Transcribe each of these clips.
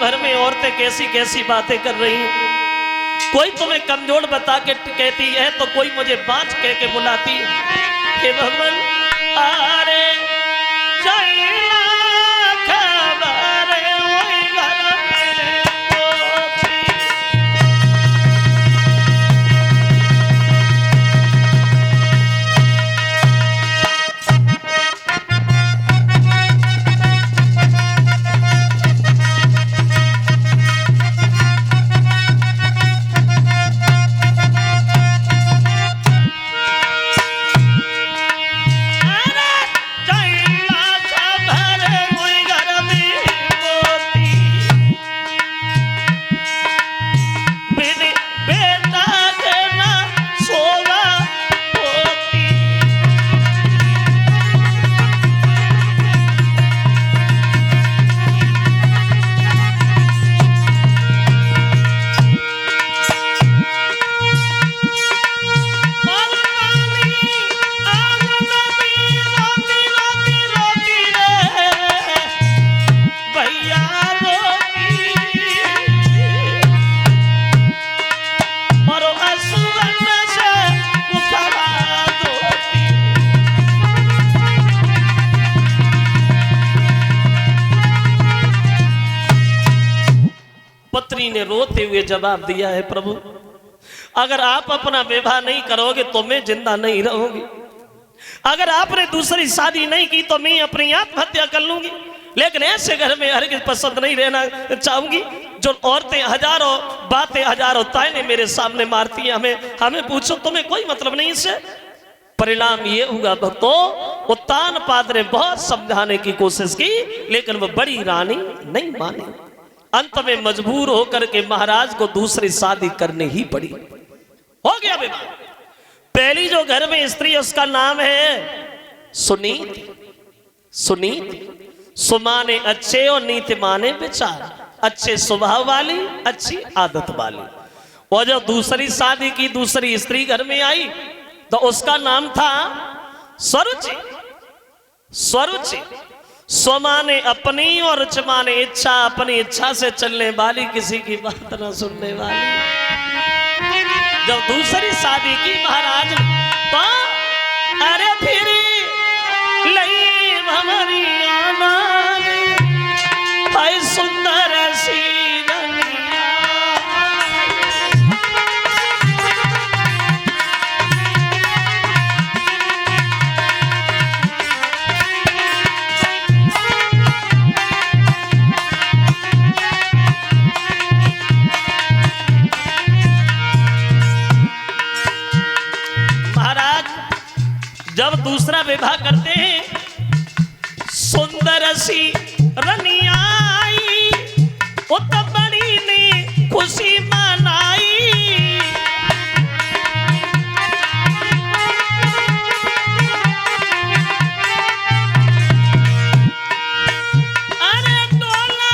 भर में औरतें कैसी कैसी बातें कर रही हैं। कोई तुम्हें कमजोर बता के कहती है तो कोई मुझे बाँझ कह के बुलाती है। हे भगवान अरे ने रोते हुए जवाब दिया है, प्रभु अगर आप अपना विवाह नहीं करोगे तो मैं जिंदा नहीं रहूंगी। अगर आपने दूसरी शादी नहीं की तो मैं अपनी आत्महत्या कर लूंगी। लेकिन ऐसे घर में हरगिज़ पसंद नहीं रहना चाहूंगी जो औरतें हजारों बातें हजारों ताने मेरे सामने मारती हैं। हमें पूछो तुम्हें कोई मतलब नहीं इससे। परिणाम ये हुआ भक्तों, उत्तान पाद ने बहुत समझाने की कोशिश की लेकिन वो बड़ी रानी नहीं मानी। अंत में मजबूर होकर के महाराज को दूसरी शादी करनी ही पड़ी। हो गया विवाह। पहली जो घर में स्त्री उसका नाम है सुनीति। सुनीति सुमाने अच्छे और नीति माने विचार, अच्छे स्वभाव वाली अच्छी आदत वाली। और जब दूसरी शादी की दूसरी स्त्री घर में आई तो उसका नाम था स्वरुचि। स्वरुचि स्वमाने अपनी और रुचि माने इच्छा, अपनी इच्छा से चलने वाली, किसी की बात ना सुनने वाली। जब दूसरी शादी की महाराज तो अरे फिर लई हमारी आना हाय सुंदर सी जब दूसरा विवाह करते हैं सुंदर सी रनिया आई, वो तो बड़ी ने खुशी मनाई। अरे डोला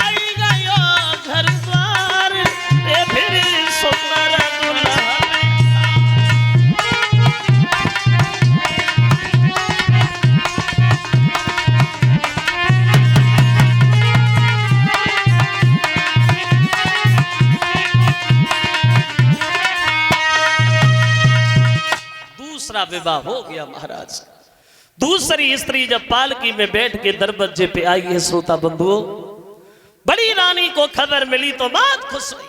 आई गयो घर द्वार रे फिर सुंदर विवाह हो गया महाराज। दूसरी स्त्री जब पालकी में बैठ के दरवाजे पे आई है श्रोता बंधुओं, बड़ी रानी को खबर मिली तो बहुत खुश हुई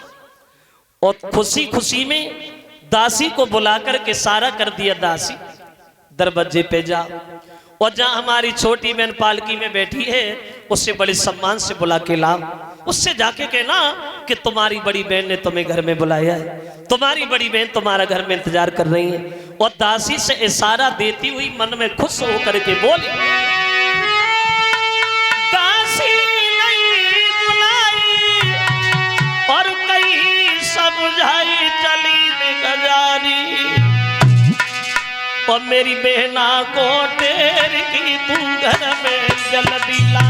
और खुशी खुशी में दासी को बुलाकर के सारा कर दिया, दासी दरवाजे पे जा और जहां हमारी छोटी बहन पालकी में बैठी है उससे बड़े सम्मान से बुला के लाओ। उससे जाके कहना कि तुम्हारी बड़ी बहन ने तुम्हें घर में बुलाया है, तुम्हारी बड़ी बहन तुम्हारा घर में इंतजार कर रही है। और दासी से इशारा देती हुई मन में खुश होकर के बोली, दासी नहीं बुलाई और कहीं समझाई चली निगजारी और मेरी बहना को टेर की तू घर में जल्दी ला।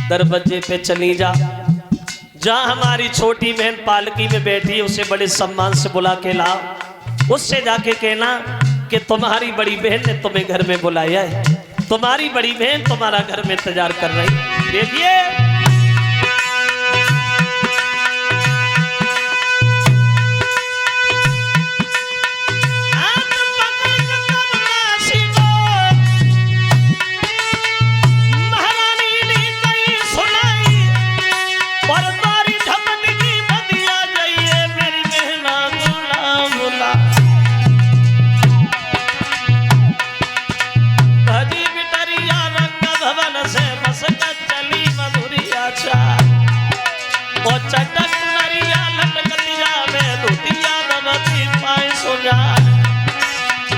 दरवाजे पे चली जा, जहां हमारी छोटी बहन पालकी में बैठी उसे बड़े सम्मान से बुला के लाओ। उससे जाके कहना कि तुम्हारी बड़ी बहन ने तुम्हें घर में बुलाया है तुम्हारी बड़ी बहन तुम्हारा घर में इंतजार कर रही। देखिए चटक नरिया लटकतिया में दुतिया दबती पाए सो जा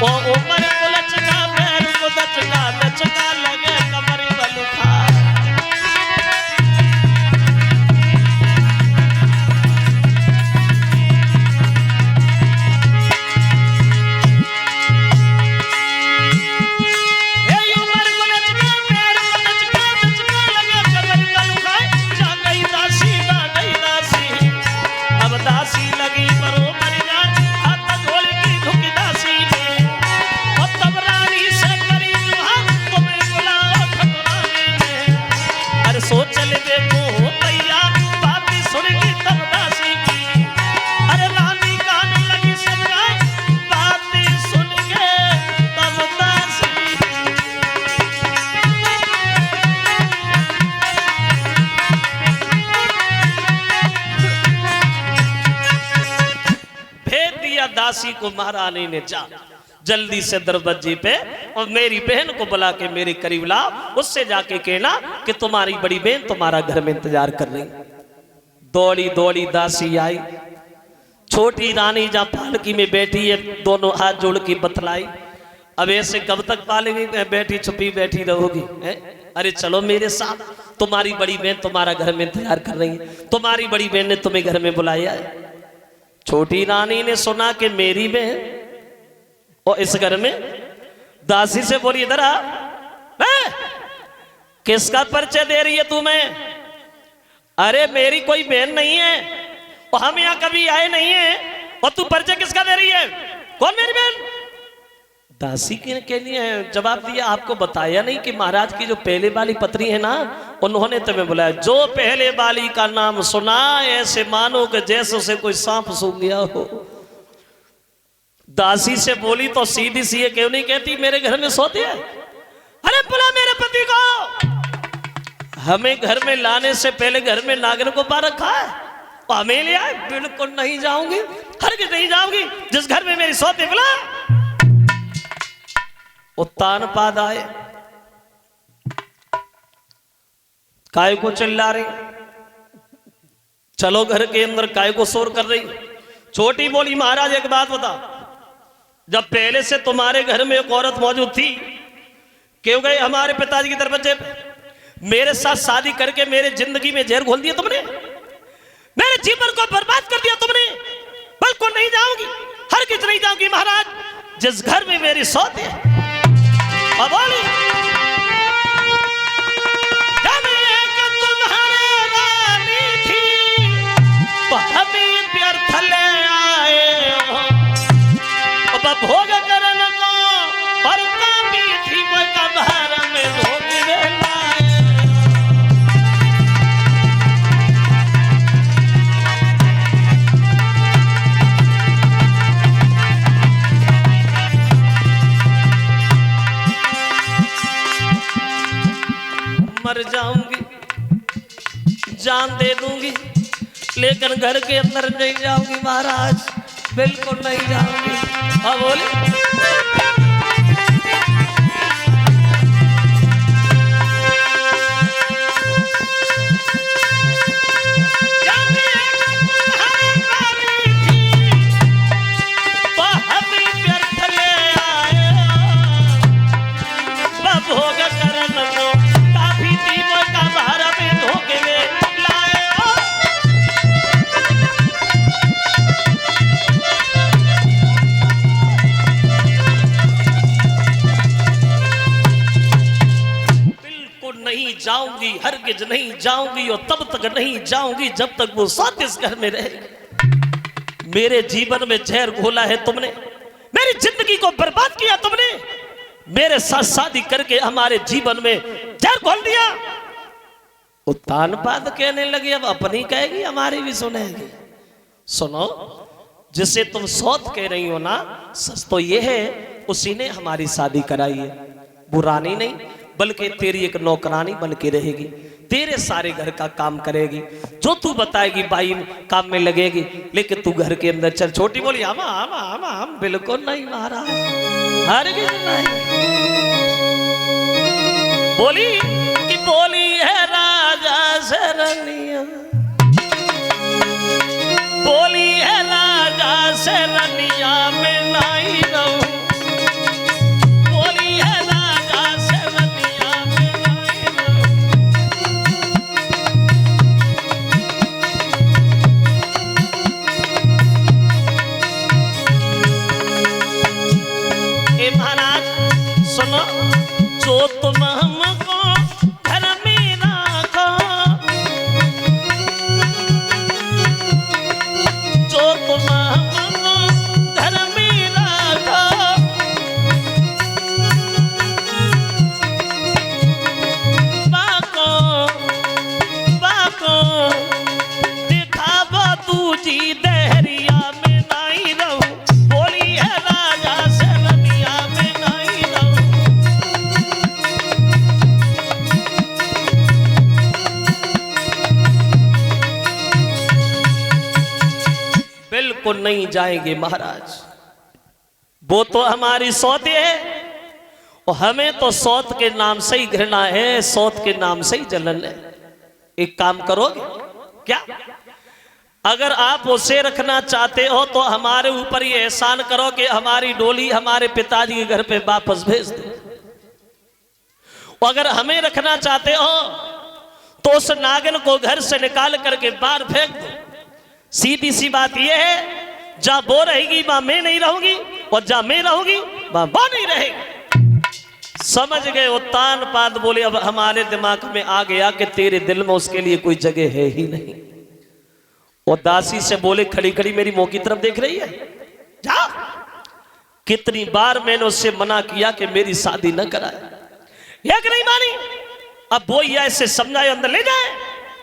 ओ ऊपर लचका पैर को दचका लगे कमर बलुखा। दासी को महारानी ने जा जल्दी से दरवाजे पे और मेरी बहन को बुला के मेरे करीब लाओ, उससे जाके कहना कि तुम्हारी बड़ी बहन तुम्हारा घर में इंतजार कर रही। दौड़ी दौड़ी दासी आई, छोटी रानी जहां पालकी में बैठी है दोनों हाथ जोड़ के बतलाई, अब ऐसे कब तक पालकी में बैठी छुपी बैठी रहोगी? अरे चलो मेरे साथ, तुम्हारी बड़ी बहन तुम्हारा घर में इंतजार कर रही है, तुम्हारी बड़ी बहन ने तुम्हें घर में बुलाया है। छोटी रानी ने सुना कि मेरी बहन और इस घर में, दासी से बोली इधर आ, किसका परिचय दे रही है तुम्हें? अरे मेरी कोई बहन नहीं है और हम यहां कभी आए नहीं है और तू परिचय किसका दे रही है? कौन मेरी बहन? दासी के लिए जवाब दिया, आपको बताया नहीं कि महाराज की जो पहले वाली पत्नी है ना, उन्होंने तुम्हें बुलाया। जो पहले वाली का नाम सुना ऐसे मानो कि जैसे उसे कोई सांप सूंघ गया हो। दासी से बोली तो सीधी सी ये क्यों नहीं कहती मेरे घर में सोती है? अरे बुला मेरे पति को। हमें घर में लाने से पहले घर में नागर को पा रखा है, हमें ले आए। बिल्कुल नहीं जाऊंगी, हरगिज़ नहीं जाऊंगी, जिस घर में मेरी सोती बुला। उत्तान पाद आए, काय को चिल्ला रही, चलो घर के अंदर काय को शोर कर रही। छोटी बोली महाराज एक बात बता, जब पहले से तुम्हारे घर में एक औरत मौजूद थी, क्यों गए हमारे पिताजी के दरवाजे पे? मेरे साथ शादी करके मेरे जिंदगी में जहर घोल दिया तुमने, मेरे जीवन को बर्बाद कर दिया तुमने। बिल्कुल नहीं जाऊंगी, हरगिज़ नहीं जाऊंगी महाराज, जिस घर में मेरी सौत है। अब बोली तुम्हारे रानी थी तो हमें व्यर्थ ले आए हो, भोग करन को पर कामी थी वो कबार में भोग लाए। मर जाऊंगी, जान दे दूंगी, लेकिन घर के अंदर नहीं जाऊंगी महाराज, बिल्कुल नहीं जाऊंगी। हाँ बोले जाऊंगी, हरगिज़ नहीं जाऊंगी, और तब तक नहीं जाऊंगी जब तक वो साथ इस घर में रहेगी। मेरे जीवन में जहर घोला है तुमने, मेरी जिंदगी को बर्बाद किया तुमने, मेरे साथ शादी करके हमारे जीवन में जहर घोल दिया। उत्तान पाद कहने लगी, अब अपनी कहेगी हमारी भी सुनेगी। सुनो, जिसे तुम सौत कह रही हो ना, सच तो ये है उसी ने हमारी शादी कराई है। वो रानी नहीं बल्कि तेरी एक नौकरानी बन के रहेगी, तेरे सारे घर का काम करेगी, जो तू बताएगी बाई काम में लगेगी। लेकिन तू घर के अंदर चल। छोटी बोली हम बिल्कुल नहीं महाराज, हरगिज नहीं। बोली कि बोली है राजा शरणिया, बोली है राजा शरणिया में नहीं रहूं, बोली है राजा शरणिया में नहीं रहूं। ए महाराज सुनो, जो तुम हमको घर में रखो, जो तुम हमको घर में रखो, बाको बाको दिखावा तुझी दहरिया में नहीं रहूं, बोली है राजा शरणिया में नहीं रहूं। बिल्कुल नहीं जाएंगे महाराज, वो तो हमारी सौत है और हमें तो सौत के नाम से ही घृणा है, सौत के नाम से ही जलन है। एक काम करोगे क्या? अगर आप उसे रखना चाहते हो तो हमारे ऊपर ये एहसान करो कि हमारी डोली हमारे पिताजी के घर पे वापस भेज दो। अगर हमें रखना चाहते हो तो उस नागिन को घर से निकाल करके बाहर फेंक दो। सीधी सी बात यह है, जहां वो रहेगी वहां मैं नहीं रहूंगी, और जहां मैं रहूंगी वहां वो नहीं रहेगी। समझ गए? उत्तान पाद बोले, अब हमारे दिमाग में आ गया कि तेरे दिल में उसके लिए कोई जगह है ही नहीं। और दासी से बोले, खड़ी खड़ी मेरी मुंह की तरफ देख रही है, जा। कितनी बार मैंने उससे मना किया कि मेरी शादी न कराए, एक नहीं मानी। अब वो ही ऐसे समझाए अंदर ले जाए,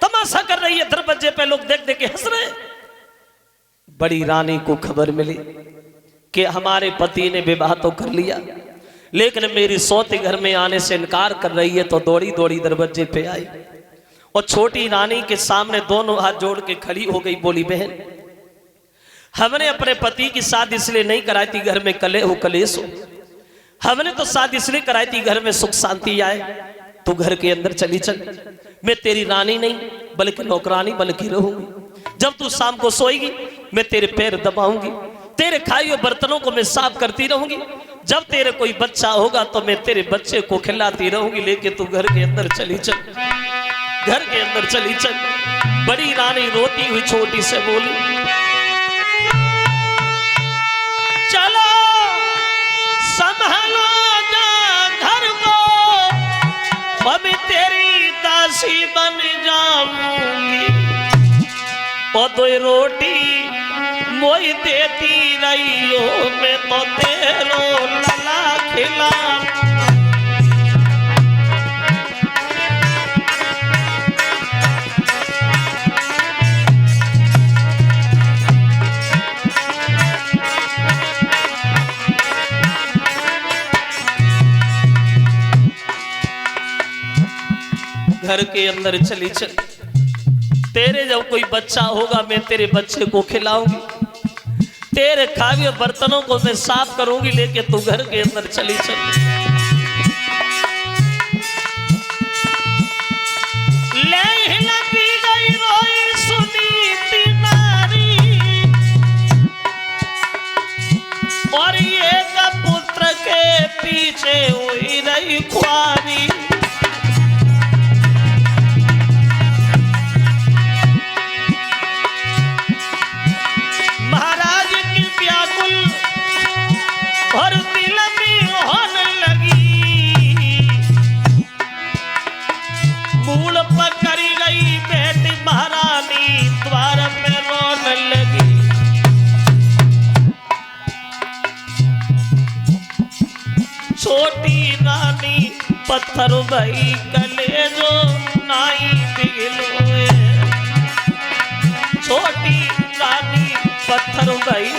तमाशा कर रही है, दरवाजे पे लोग देख देख के हंस रहे। बड़ी रानी को खबर मिली कि हमारे पति ने विवाह तो कर लिया, लेकिन मेरी सौती घर में आने से इनकार कर रही है। तो दौड़ी दौड़ी दरवाजे पे आई और छोटी रानी के सामने दोनों हाथ जोड़ के खड़ी हो गई। बोली, बहन, हमने अपने पति की शादी इसलिए नहीं कराई थी घर में कलेह हो कलेश हो, हमने तो शादी इसलिए कराई थी घर में सुख शांति आए। तू घर के अंदर चली चल, मैं तेरी रानी नहीं बल्कि नौकरानी बन के रहूंगी। जब तू शाम को सोएगी मैं तेरे पैर दबाऊंगी, तेरे खाए हुए बर्तनों को मैं साफ करती रहूंगी। जब तेरे कोई बच्चा होगा तो मैं तेरे बच्चे को खिलाती रहूंगी। लेकिन तू घर के अंदर चली चल, घर के अंदर चली चल। बड़ी रानी रोती हुई छोटी से बोली, चलो संभालो जा घर को, मैं तेरी दासी बन जाऊंगी। और दो रोटी मोई देती रही हो, मैं तो तेरो लला खिला। घर के अंदर चली चल, तेरे जब कोई बच्चा होगा मैं तेरे बच्चे को खिलाऊंगी, तेरे खाए हुए बर्तनों को मैं साफ करूंगी। लेके तू घर के अंदर चली चल। ले हिलती गई रोई सुनीति नारी, और ये पुत्र के पीछे हुई रही खुआरी। और दिल में होने लगी, मूल पकड़ी गई बेटी महारानी द्वार में रोने लगी। छोटी पत्थर भाई कलेजो नाई पिघलो छोटी रानी पत्थर भाई